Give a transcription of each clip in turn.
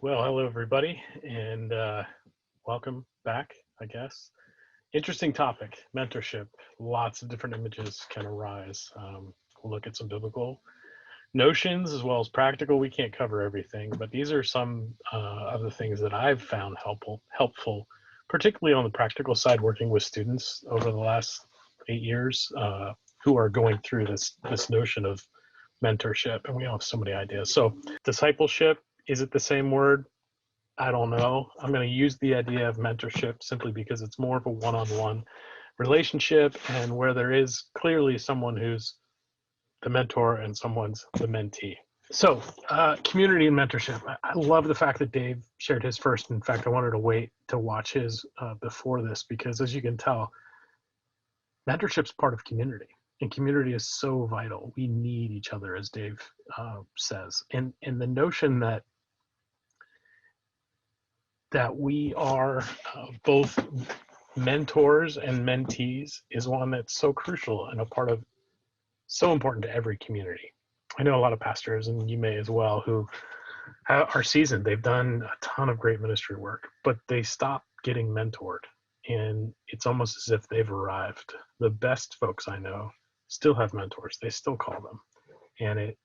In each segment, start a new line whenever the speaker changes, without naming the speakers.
Well, hello everybody, and welcome back, I guess. Interesting topic, mentorship. Lots of different images can arise. We'll look at some biblical notions as well as practical. We can't cover everything, but these are some of the things that I've found helpful, particularly on the practical side, working with students over the last 8 years who are going through this notion of mentorship, and we all have so many ideas. So discipleship, is it the same word? I don't know. I'm going to use the idea of mentorship simply because it's more of a one-on-one relationship, and where there is clearly someone who's the mentor and someone's the mentee. So community and mentorship. I love the fact that Dave shared his first. In fact, I wanted to wait to watch his before this, because as you can tell, mentorship's part of community. And community is so vital. We need each other, as Dave says. And the notion that we are both mentors and mentees is one that's so crucial and a part of so important to every community. I know a lot of pastors, and you may as well, who are seasoned. They've done a ton of great ministry work, but they stop getting mentored. And it's almost as if they've arrived. The best folks I know still have mentors. They still call them. And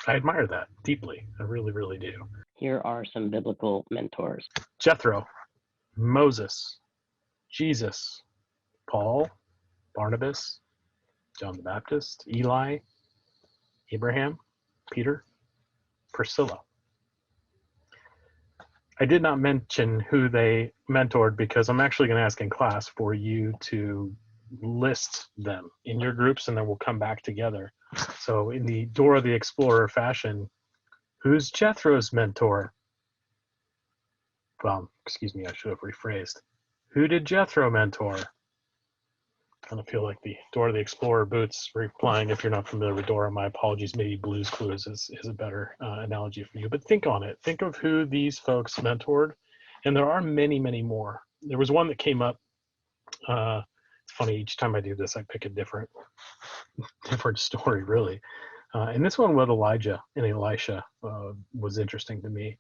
I admire that deeply. I really, really do.
Here are some biblical mentors.
Jethro, Moses, Jesus, Paul, Barnabas, John the Baptist, Eli, Abraham, Peter, Priscilla. I did not mention who they mentored because I'm actually going to ask in class for you to list them in your groups, and then we'll come back together. So in the Dora the Explorer fashion, who's Jethro's mentor? Well, excuse me, I should have rephrased. Who did Jethro mentor? I kind of feel like the Dora the Explorer boots replying. If you're not familiar with Dora, my apologies. Maybe Blue's Clues is a better analogy for you. But think on it. Think of who these folks mentored. And there are many, many more. There was one that came up. It's funny, each time I do this, I pick a different story, really. And this one with Elijah and Elisha was interesting to me.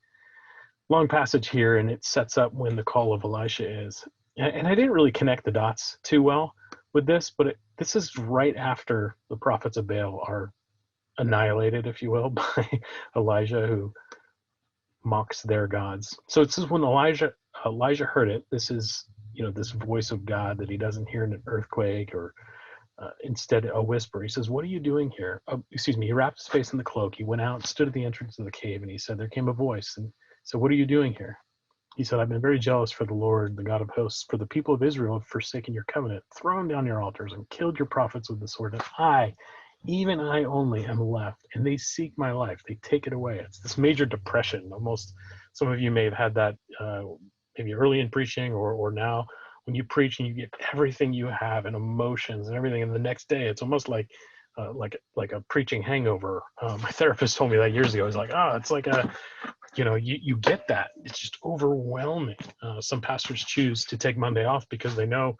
Long passage here, and it sets up when the call of Elisha is. And I didn't really connect the dots too well with this, but this is right after the prophets of Baal are annihilated, if you will, by Elijah, who mocks their gods. So it says when Elijah heard it, this is, this voice of God that he doesn't hear in an earthquake or instead a whisper. He says, "What are you doing here?" He wrapped his face in the cloak. He went out, stood at the entrance of the cave, and he said, there came a voice and said, "What are you doing here?" He said, "I've been very jealous for the Lord, the God of hosts, for the people of Israel have forsaken your covenant, thrown down your altars, and killed your prophets with the sword. And I, even I only, am left, and they seek my life. They take it away." It's this major depression. Almost, some of you may have had that maybe early in preaching or now when you preach and you get everything you have and emotions and everything, and the next day it's almost like a preaching hangover. My therapist told me that years ago. He's like, it's like you get that. It's just overwhelming. Some pastors choose to take Monday off because they know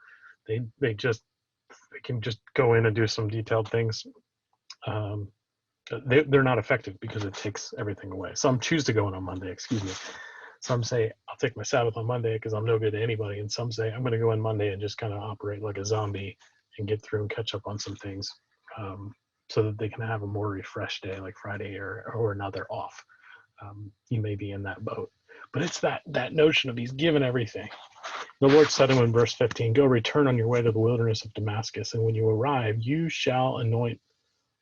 they can just go in and do some detailed things. They're not effective because it takes everything away. Some choose to go in on Monday, Some say, I'll take my Sabbath on Monday because I'm no good to anybody. And some say, I'm going to go in Monday and just kind of operate like a zombie and get through and catch up on some things so that they can have a more refreshed day like Friday or now they're off. You may be in that boat. But it's that notion of he's given everything. The Lord said to him in verse 15, "Go, return on your way to the wilderness of Damascus, and when you arrive, you shall anoint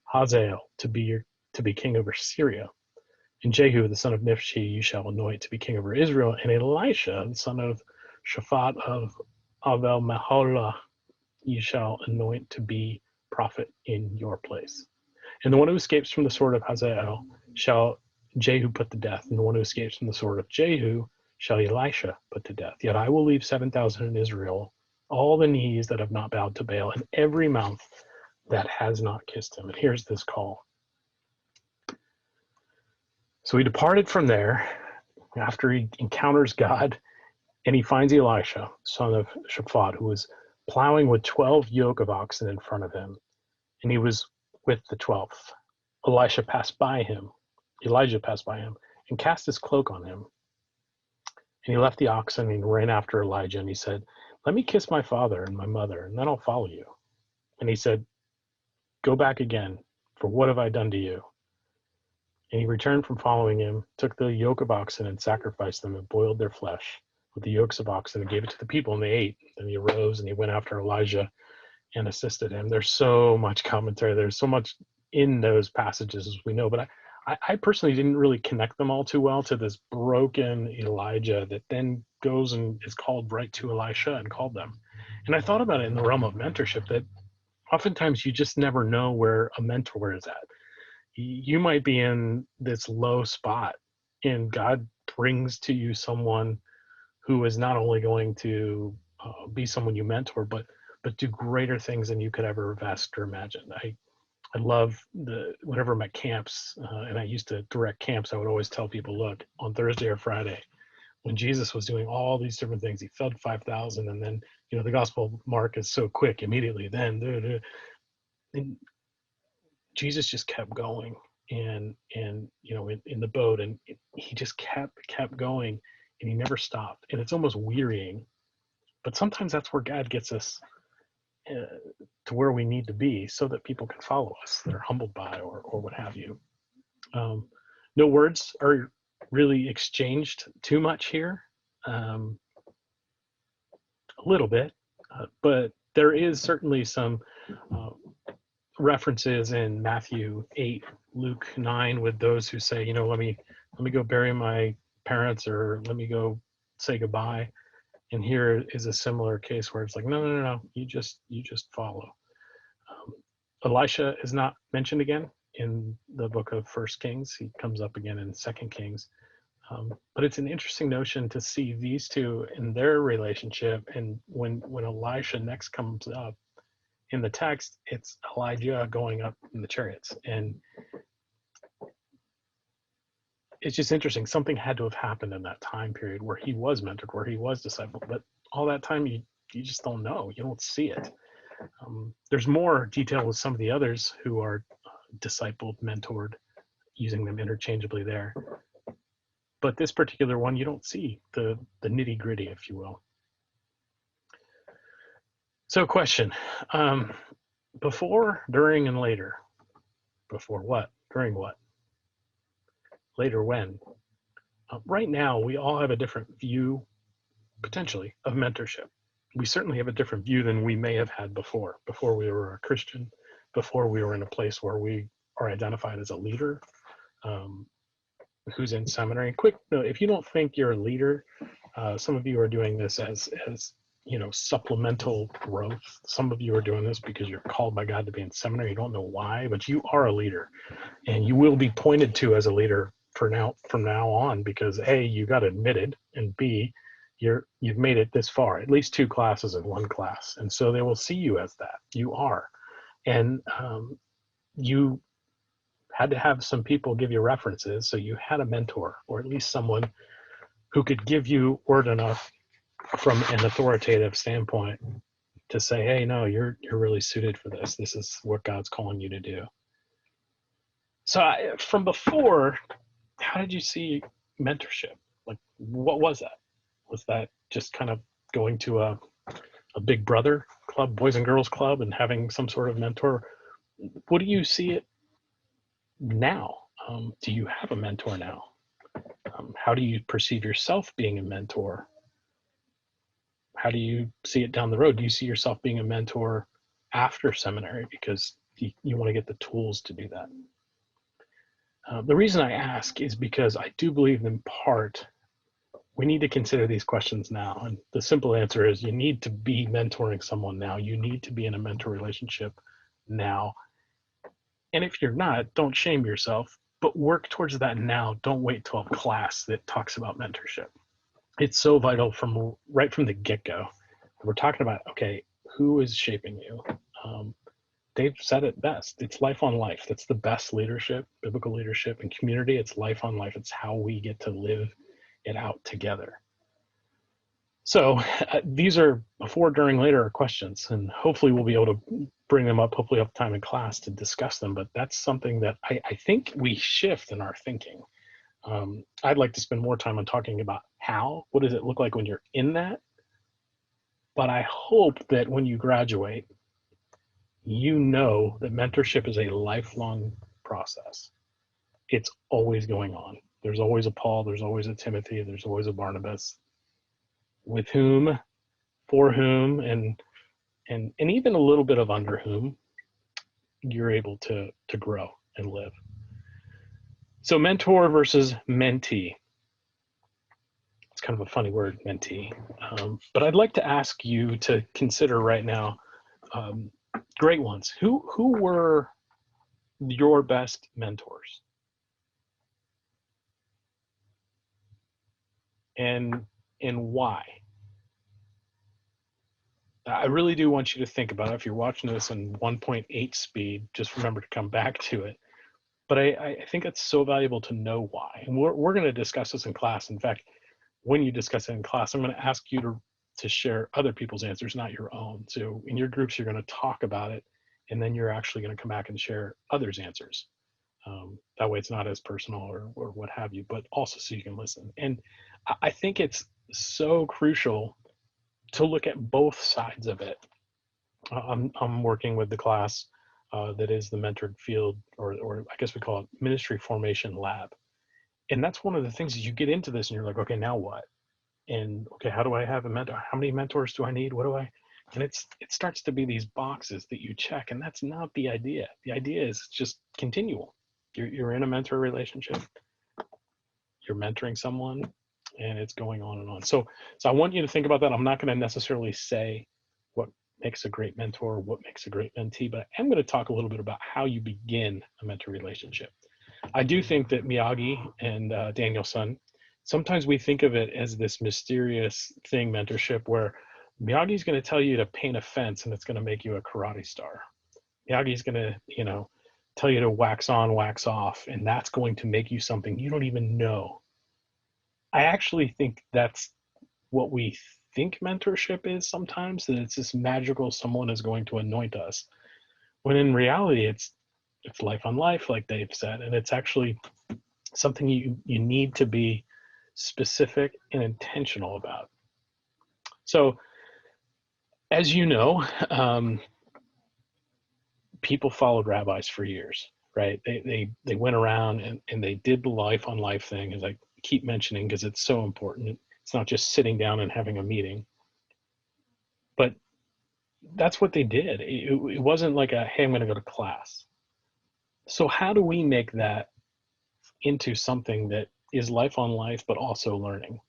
Hazael to be king over Syria. And Jehu, the son of Nimshi, you shall anoint to be king over Israel. And Elisha, the son of Shaphat of Avel Maholah, you shall anoint to be prophet in your place. And the one who escapes from the sword of Hazael shall Jehu put to death. And the one who escapes from the sword of Jehu shall Elisha put to death. Yet I will leave 7,000 in Israel, all the knees that have not bowed to Baal, and every mouth that has not kissed him." And here's this call. So he departed from there after he encounters God, and he finds Elisha, son of Shaphat, who was plowing with 12 yoke of oxen in front of him, and he was with the 12th. Elijah passed by him, and cast his cloak on him. And he left the oxen and ran after Elijah, and he said, "Let me kiss my father and my mother, and then I'll follow you." And he said, "Go back again, for what have I done to you?" And he returned from following him, took the yoke of oxen and sacrificed them and boiled their flesh with the yokes of oxen and gave it to the people, and they ate. Then he arose and he went after Elijah and assisted him. There's so much commentary. There's so much in those passages, as we know, but I personally didn't really connect them all too well to this broken Elijah that then goes and is called right to Elisha and called them. And I thought about it in the realm of mentorship, that oftentimes you just never know where a mentor is at. You might be in this low spot, and God brings to you someone who is not only going to be someone you mentor, but do greater things than you could ever have asked or imagined. I love whenever I'm at camps, and I used to direct camps, I would always tell people, look, on Thursday or Friday, when Jesus was doing all these different things, he fed 5,000, and then, the Gospel of Mark is so quick, immediately then, and Jesus just kept going, and in the boat, and he just kept going, and he never stopped, and it's almost wearying, but sometimes that's where God gets us to where we need to be, so that people can follow us, that are humbled by or what have you. No words are really exchanged too much here, a little bit, but there is certainly some references in Matthew 8, Luke 9, with those who say, let me go bury my parents, or let me go say goodbye. And here is a similar case where it's like, no, you just follow. Elisha is not mentioned again in the book of First Kings. He comes up again in Second Kings. But it's an interesting notion to see these two in their relationship. And when Elisha next comes up in the text, it's Elijah going up in the chariots. And it's just interesting. Something had to have happened in that time period where he was mentored, where he was discipled. But all that time, you just don't know. You don't see it. There's more detail with some of the others who are discipled, mentored, using them interchangeably there. But this particular one, you don't see the nitty gritty, if you will. So question, before, during, and later. Before what? During what? Later when? Right now, we all have a different view, potentially, of mentorship. We certainly have a different view than we may have had before we were a Christian, before we were in a place where we are identified as a leader, who's in seminary. Quick note, if you don't think you're a leader, some of you are doing this as supplemental growth. Some of you are doing this because you're called by God to be in seminary. You don't know why, but you are a leader, and you will be pointed to as a leader from now on, because A, you got admitted, and B, you've made it this far, at least 2 classes in 1 class, and so they will see you as that. You are, and you had to have some people give you references, so you had a mentor, or at least someone who could give you word enough from an authoritative standpoint to say, hey, no, you're really suited for this. This is what God's calling you to do. So from before, how did you see mentorship? Like, what was that? Was that just kind of going to a big brother club, boys and girls club, and having some sort of mentor? What do you see it now? Do you have a mentor now? How do you perceive yourself being a mentor? How do you see it down the road? Do you see yourself being a mentor after seminary, because you want to get the tools to do that? The reason I ask is because I do believe, in part, we need to consider these questions now. And the simple answer is, you need to be mentoring someone now. You need to be in a mentor relationship now. And if you're not, don't shame yourself, but work towards that now. Don't wait till a class that talks about mentorship. It's so vital right from the get-go. We're talking about, okay, who is shaping you? Dave said it best. It's life on life. That's the best leadership, biblical leadership, and community. It's life on life. It's how we get to live it out together. So these are before, during, later are questions, and hopefully we'll be able to bring them up, hopefully have time in class to discuss them. But that's something that I think we shift in our thinking. I'd like to spend more time on talking about how, what does it look like when you're in that? But I hope that when you graduate, you know that mentorship is a lifelong process. It's always going on. There's always a Paul, there's always a Timothy, there's always a Barnabas, with whom, for whom, and even a little bit of under whom you're able to grow and live. So mentor versus mentee. It's kind of a funny word, mentee. But I'd like to ask you to consider right now, great ones. Who were your best mentors? And why? I really do want you to think about it. If you're watching this in 1.8 speed, just remember to come back to it. But I think it's so valuable to know why. And we're going to discuss this in class. In fact, when you discuss it in class, I'm going to ask you to share other people's answers, not your own. So in your groups, you're going to talk about it, and then you're actually going to come back and share others' answers. That way it's not as personal or what have you, but also so you can listen. And I think it's so crucial to look at both sides of it. I'm working with the class that is the mentored field, or I guess we call it ministry formation lab. And that's one of the things is you get into this and you're like, okay, now what? And okay, how do I have a mentor? How many mentors do I need? What do I? And it starts to be these boxes that you check, and that's not the idea. The idea is just continual. You're in a mentor relationship. You're mentoring someone, and it's going on and on. So I want you to think about that. I'm not going to necessarily say what makes a great mentor, what makes a great mentee, but I'm going to talk a little bit about how you begin a mentor relationship. I do think that Miyagi and Danielson, sometimes we think of it as this mysterious thing, mentorship, where Miyagi's going to tell you to paint a fence and it's going to make you a karate star. Miyagi's going to, tell you to wax on, wax off, and that's going to make you something you don't even know. I actually think that's what we think mentorship is sometimes, that it's this magical someone is going to anoint us, when in reality it's life on life, like Dave said, and it's actually something you need to be specific and intentional about. So as you know, people followed rabbis for years, right? They went around and they did the life on life thing, as I keep mentioning, because it's so important. It's not just sitting down and having a meeting, but that's what they did. It wasn't like hey, I'm going to go to class. So how do we make that into something that is life on life, but also learning?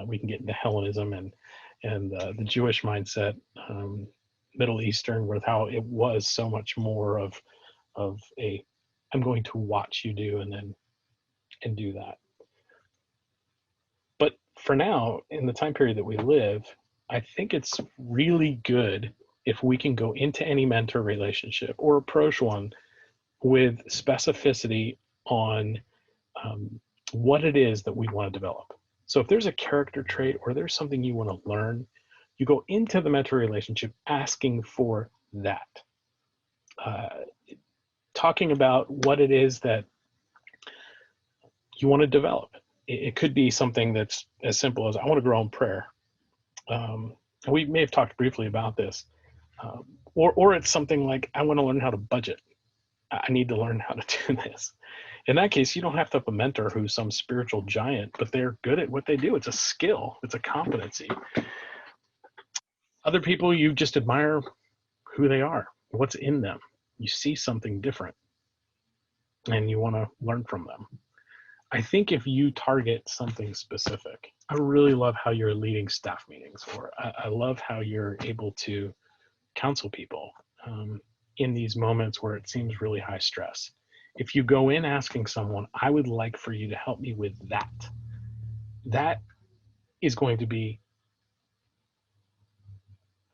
We can get into Hellenism and the Jewish mindset, Middle Eastern, with how it was so much more of I'm going to watch you do and do that. But for now, in the time period that we live, I think it's really good if we can go into any mentor relationship or approach one with specificity on what it is that we want to develop. So if there's a character trait or there's something you want to learn, you go into the mentor relationship asking for that. Talking about what it is that you want to develop. It could be something that's as simple as, I want to grow in prayer. We may have talked briefly about this. Or it's something like, I want to learn how to budget. I need to learn how to do this. In that case, you don't have to have a mentor who's some spiritual giant, but they're good at what they do. It's a skill. It's a competency. Other people, you just admire who they are, what's in them. You see something different, and you want to learn from them. I think if you target something specific, I really love how you're leading staff meetings, or I love how you're able to counsel people in these moments where it seems really high stress. If you go in asking someone, I would like for you to help me with that, that is going to be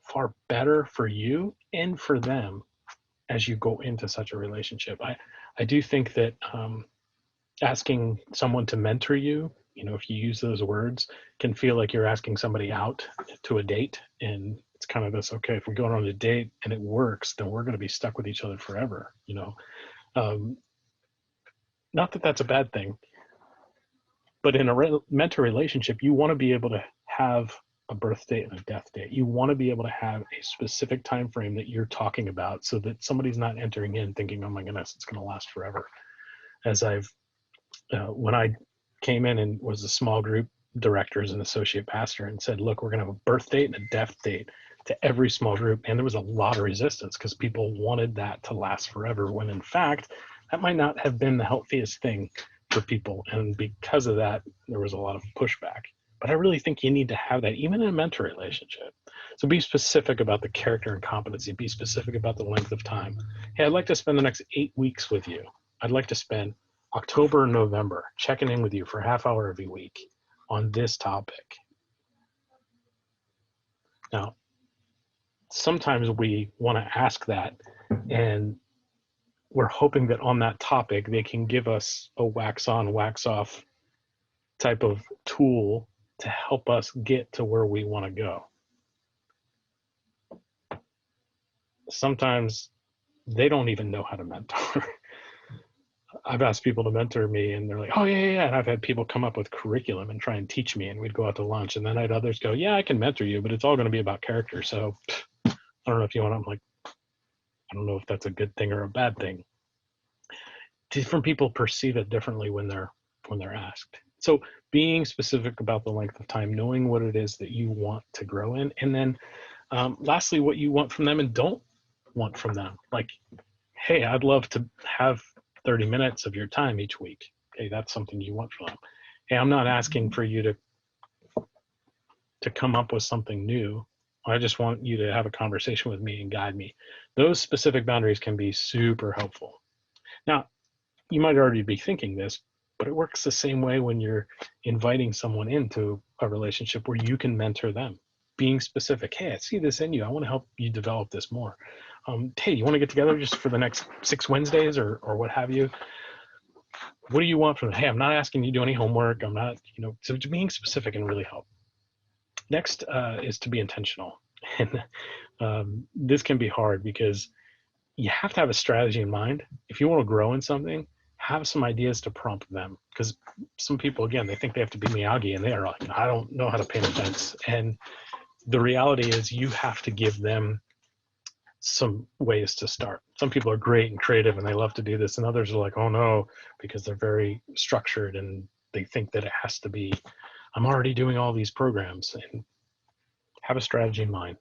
far better for you and for them as you go into such a relationship. I do think that asking someone to mentor you, if you use those words, can feel like you're asking somebody out to a date. And it's kind of this, okay, if we're going on a date and it works, then we're going to be stuck with each other forever. Not that that's a bad thing, But in a mentor relationship, you want to be able to have a birth date and a death date. You want to be able to have a specific time frame that you're talking about so that somebody's not entering in thinking, oh my goodness, it's going to last forever. As when I came in and was a small group director as an associate pastor and said, look, we're going to have a birth date and a death date to every small group. And there was a lot of resistance because people wanted that to last forever, when in fact, that might not have been the healthiest thing for people. And because of that, there was a lot of pushback. But I really think you need to have that even in a mentor relationship. So be specific about the character and competency. Be specific about the length of time. Hey, I'd like to spend the next 8 weeks with you. I'd like to spend October and November checking in with you for a half hour every week on this topic. Now, sometimes we want to ask that, and we're hoping that on that topic, they can give us a wax on, wax off type of tool to help us get to where we want to go. Sometimes they don't even know how to mentor. I've asked people to mentor me and they're like, oh yeah. And I've had people come up with curriculum and try and teach me, and we'd go out to lunch, and then I had others go, yeah, I can mentor you, but it's all going to be about character. So I don't know if you want, I'm like, I don't know if that's a good thing or a bad thing. Different people perceive it differently when they're asked. So being specific about the length of time, knowing what it is that you want to grow in, and then lastly, what you want from them and don't want from them. Like, hey, I'd love to have 30 minutes of your time each week. Okay, that's something you want from them. Hey, I'm not asking for you to come up with something new. I just want you to have a conversation with me and guide me. Those specific boundaries can be super helpful. Now, you might already be thinking this, but it works the same way when you're inviting someone into a relationship where you can mentor them. Being specific, hey, I see this in you. I want to help you develop this more. Hey, you want to get together just for the next 6 Wednesdays or what have you? What do you want from them? Hey, I'm not asking you to do any homework. I'm not, so being specific can really help. Next is to be intentional. And this can be hard because you have to have a strategy in mind. If you want to grow in something, have some ideas to prompt them. Because some people, again, they think they have to be Miyagi, and they are like, I don't know how to paint a fence. And the reality is you have to give them some ways to start. Some people are great and creative and they love to do this, and others are like, oh no, because they're very structured and they think that it has to be, I'm already doing all these programs. And have a strategy in mind.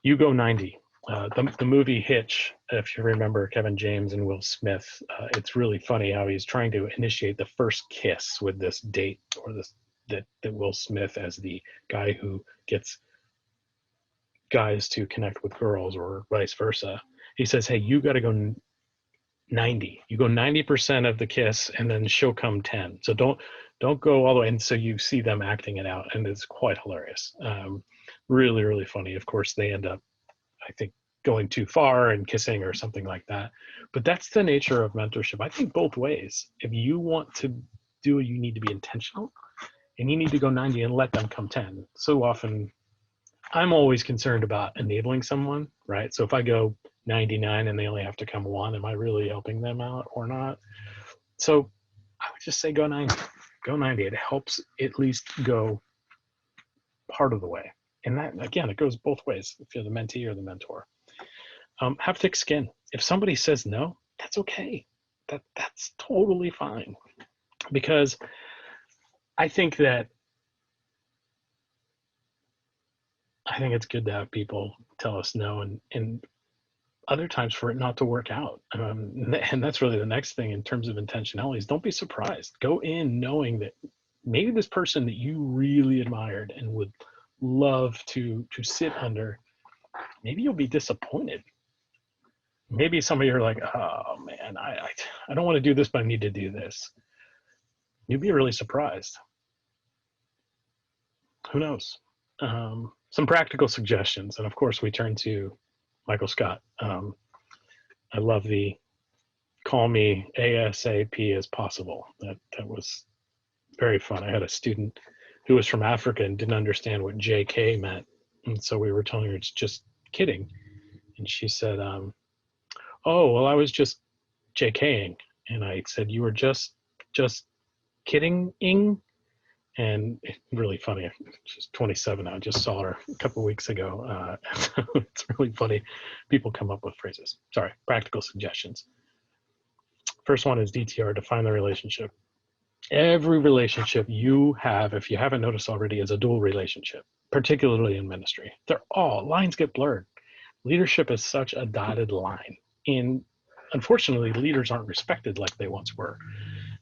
You go 90. The movie Hitch, if you remember Kevin James and Will Smith, it's really funny how he's trying to initiate the first kiss with this date, or this that Will Smith, as the guy who gets guys to connect with girls or vice versa. He says, hey, you got to go 90. You go 90% of the kiss, and then she'll come 10. So don't go all the way. And so you see them acting it out, and it's quite hilarious. Really, really funny. Of course, they end up, I think, going too far and kissing or something like that. But that's the nature of mentorship. I think both ways. If you want to do it, you need to be intentional, and you need to go 90 and let them come 10. So often, I'm always concerned about enabling someone, right? So if I go 99 and they only have to come 1, am I really helping them out or not? So I would just say go 90. Go 90. It helps at least go part of the way. And that, again, it goes both ways if you're the mentee or the mentor. Have thick skin. If somebody says no, that's okay. That's totally fine. Because I think it's good to have people tell us no, and other times for it not to work out. And that's really the next thing in terms of intentionalities. Don't be surprised. Go in knowing that maybe this person that you really admired and would love to sit under, maybe you'll be disappointed. Maybe some of you are like, oh man, I don't want to do this, but I need to do this. You'd be really surprised. Who knows? Some practical suggestions. And of course, we turn to Michael Scott. I love the call me ASAP as possible. That was very fun. I had a student who was from Africa and didn't understand what JK meant. And so we were telling her it's just kidding. And she said, oh, well, I was just JKing. And I said, you were just Kidding. And it's really funny. She's 27 now. I just saw her a couple weeks ago. It's really funny. People come up with phrases. Sorry, practical suggestions. First one is DTR, define the relationship. Every relationship you have, if you haven't noticed already, is a dual relationship, particularly in ministry. They're all, lines get blurred. Leadership is such a dotted line. And unfortunately, leaders aren't respected like they once were.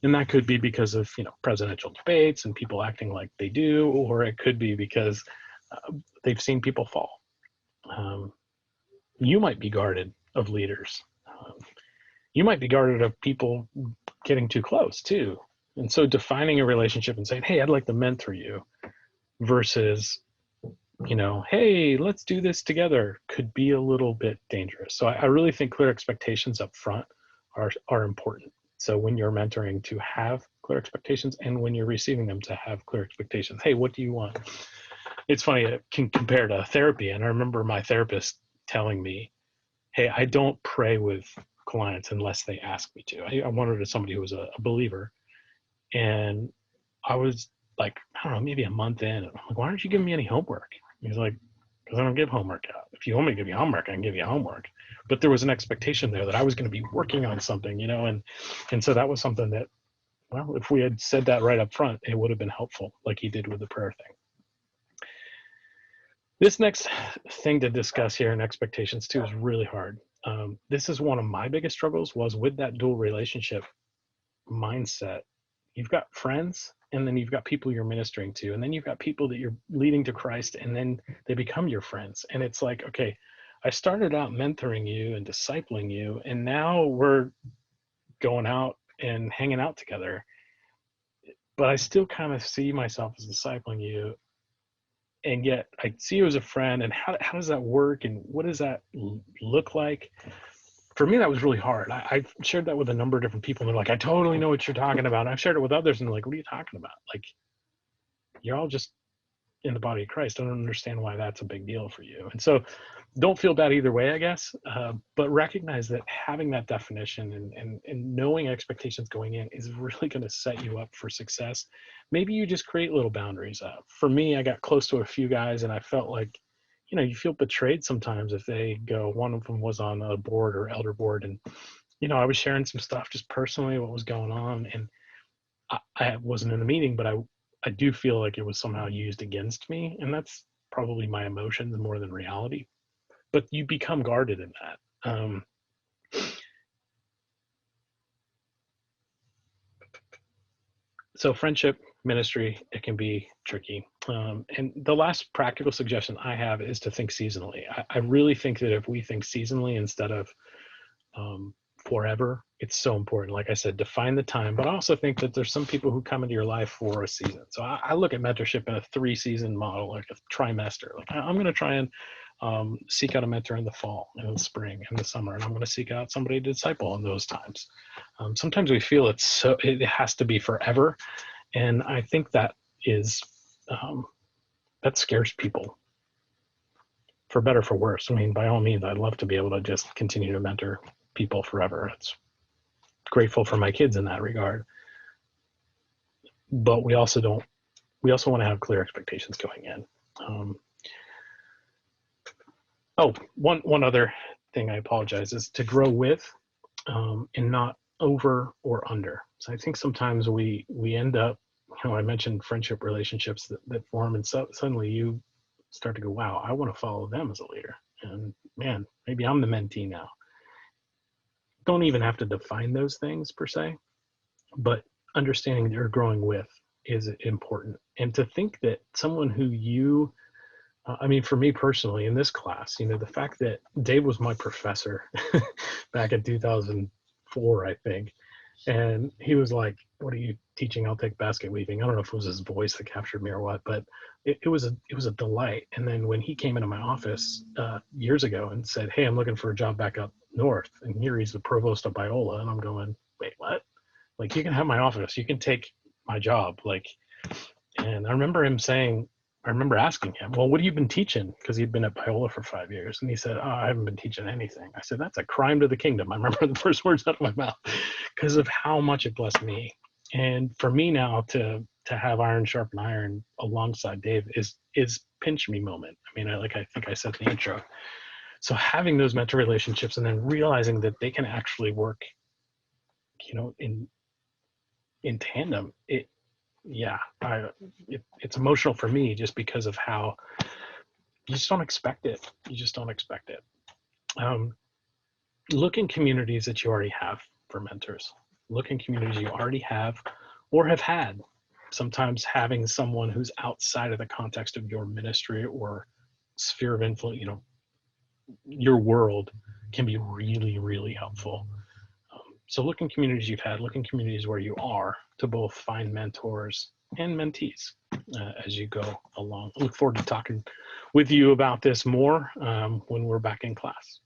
And that could be because of, presidential debates and people acting like they do, or it could be because they've seen people fall. You might be guarded of leaders. You might be guarded of people getting too close too. And so defining a relationship and saying, hey, I'd like to mentor you versus, hey, let's do this together could be a little bit dangerous. So I really think clear expectations up front are important. So when you're mentoring, to have clear expectations, and when you're receiving them, to have clear expectations. Hey, what do you want? It's funny, it can compare to therapy. And I remember my therapist telling me, hey, I don't pray with clients unless they ask me to. I wanted to somebody who was a believer. And I was like, I don't know, maybe a month in. And I'm like, why aren't you giving me any homework? He's like, because I don't give homework out. If you want me to give you homework, I can give you homework. But there was an expectation there that I was going to be working on something, and so that was something that, well, if we had said that right up front, it would have been helpful, like he did with the prayer thing. This next thing to discuss here in expectations too is really hard. This is one of my biggest struggles, was with that dual relationship mindset. You've got friends, and then you've got people you're ministering to, and then you've got people that you're leading to Christ, and then they become your friends. And it's like, okay, I started out mentoring you and discipling you, and now we're going out and hanging out together. But I still kind of see myself as discipling you, and yet I see you as a friend. And how does that work, and what does that look like? For me, that was really hard. I've shared that with a number of different people, and they're like, I totally know what you're talking about. And I've shared it with others, and they're like, what are you talking about? Like, you're all just in the body of Christ. I don't understand why that's a big deal for you. And so don't feel bad either way, I guess, but recognize that having that definition and knowing expectations going in is really going to set you up for success. Maybe you just create little boundaries. For me, I got close to a few guys, and I felt like, you feel betrayed sometimes if they go, one of them was on a board or elder board, and, I was sharing some stuff just personally, what was going on. And I wasn't in the meeting, but I do feel like it was somehow used against me. And that's probably my emotions more than reality. But you become guarded in that. So friendship, ministry, it can be tricky. And the last practical suggestion I have is to think seasonally. I really think that if we think seasonally instead of forever, it's so important. Like I said, define the time, but I also think that there's some people who come into your life for a season. So I look at mentorship in a 3-season model, like a trimester. Like I'm going to try and seek out a mentor in the fall and in the spring and the summer, and I'm going to seek out somebody to disciple in those times. Sometimes we feel it has to be forever, and I think that is that scares people, for better or for worse. I mean, by all means, I'd love to be able to just continue to mentor people forever. It's grateful for my kids in that regard, but we also want to have clear expectations going in. One other thing, I apologize, is to grow with and not over or under. So I think sometimes we end up, I mentioned friendship relationships that form, and so suddenly you start to go, wow, I want to follow them as a leader. And man, maybe I'm the mentee now. Don't even have to define those things per se, but understanding that you're growing with is important. And to think that someone who you, for me personally in this class, the fact that Dave was my professor back in 2004, I think, and he was like, what are you teaching? I'll take basket weaving. I don't know if it was his voice that captured me or what, but it was a delight. And then when he came into my office years ago and said, hey, I'm looking for a job back up north, and here he's the provost of Biola, and I'm going, wait, what? Like, you can have my office, you can take my job. Like, and I remember asking him, well, what have you been teaching? Because he'd been at Biola for 5 years. And he said, oh, I haven't been teaching anything. I said, that's a crime to the kingdom. I remember the first words out of my mouth because of how much it blessed me. And for me now to have iron sharpen iron alongside Dave is pinch me moment. I mean, I think I said in the intro. So having those mentor relationships and then realizing that they can actually work, in tandem, it's emotional for me just because of how you just don't expect it. You just don't expect it. Look in communities that you already have for mentors. Look in communities you already have or have had. Sometimes having someone who's outside of the context of your ministry or sphere of influence, your world, can be really, really helpful. So look in communities you've had, look in communities where you are to both find mentors and mentees as you go along. I look forward to talking with you about this more when we're back in class.